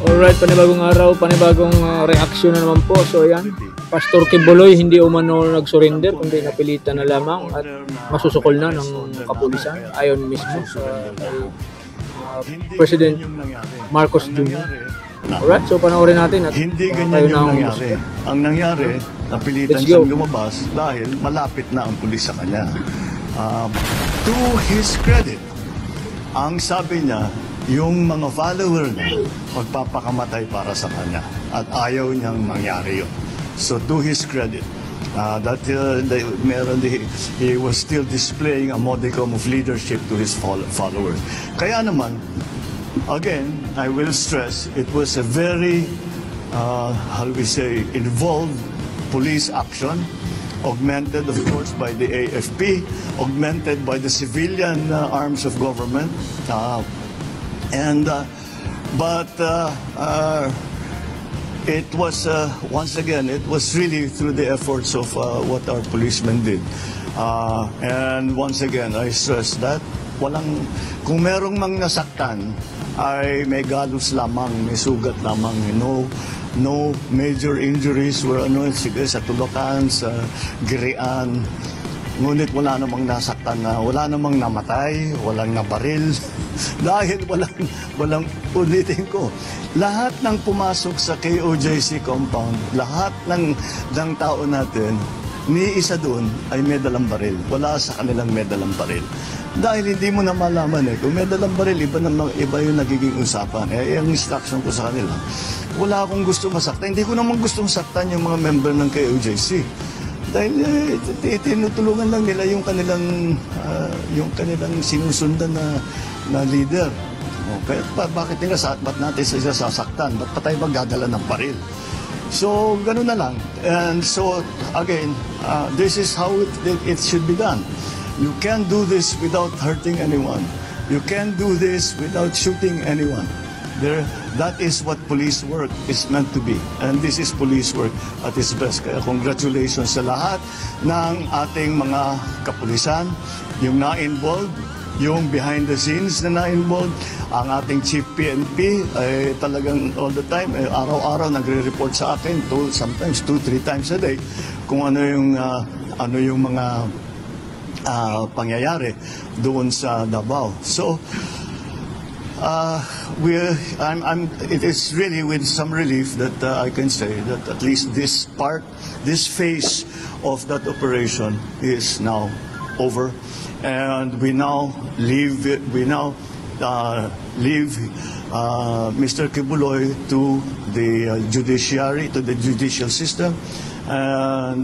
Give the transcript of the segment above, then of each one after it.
Alright, panibagong araw, panibagong reaksyon na naman po. So ayan, Pastor Kibuloy hindi umano nag-surrender, kundi napilitan na lamang at masusukol na ng kapulisan ayon mismo sa President Marcos Jr. Alright, so panoorin natin at hindi ganyan yung nangyari. Ang nangyari, napilitan siyang lumabas dahil malapit na ang pulis sa kanya. To his credit, ang sabi niya, yung mga follower niya magpapakamatay para sa kanya at ayaw niyang mangyari yun. So to his credit, he was still displaying a modicum of leadership to his followers. Kaya naman, again, I will stress, it was a very, how do we say, involved police action, augmented, of course, by the AFP, augmented by the civilian arms of government. It was, once again, it was really through the efforts of what our policemen did. And once again, I stress that kung merong mang nasaktan, ay may galos lamang, may sugat lamang. No major injuries were sige, sa tulakan, sa girian. Ngunit wala namang nasaktan wala namang namatay, walang nabaril. Dahil walang ulitin ko. Lahat ng pumasok sa KOJC compound, lahat ng tao natin, ni isa doon ay may dalang baril. Wala sa kanilang may dalang baril. Dahil hindi mo na malaman kung may dalang baril, iba yung nagiging usapan. Ang instruction ko sa kanila, wala akong gusto masaktan. Hindi ko naman gusto masaktan yung mga member ng KOJC. Dahil tinutulungan lang nila yung kanilang sinusundan na leader. Kaya bakit ba't natin sila sasaktan? Ba't pa tayo magdadala ng baril? So, ganun na lang. And so, again, this is how it should be done. You can't do this without hurting anyone. You can't do this without shooting anyone. That is what police work is meant to be. And this is police work at its best. Kaya congratulations sa lahat ng ating mga kapulisan, yung na-involved, yung behind the scenes na na-involved. Ang ating Chief PNP ay talagang all the time, araw-araw nagre-report sa akin, sometimes 2-3 times a day, kung ano yung mga pangyayari doon sa Davao. So, it is really with some relief that I can say that at least this phase of that operation is now over, and we now leave Mr. Kibuloy to the judiciary, to the judicial system. And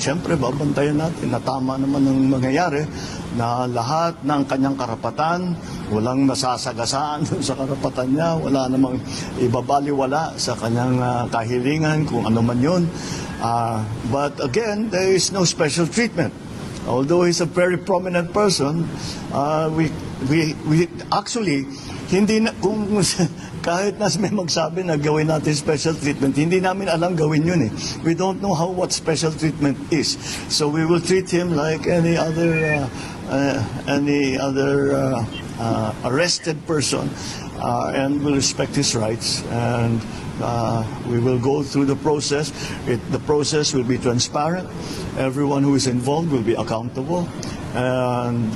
siyempre, babantayan natin na tama naman ang mangyayari, na lahat ng kanyang karapatan, walang masasagasaan sa karapatan niya, wala namang ibabaliwala sa kanyang kahilingan, kung ano man yun. But again, there is no special treatment. Although he's a very prominent person, we actually, kahit na may magsabi na gawin natin special treatment, hindi namin alam gawin yun We don't know what special treatment is. So we will treat him like any other arrested person, and will respect his rights, and we will go through the process. The process will be transparent. Everyone who is involved will be accountable, and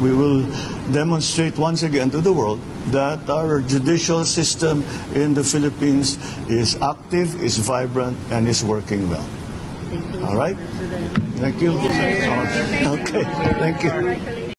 we will demonstrate once again to the world that our judicial system in the Philippines is active, is vibrant, and is working well. All right? Thank you. Okay, thank you.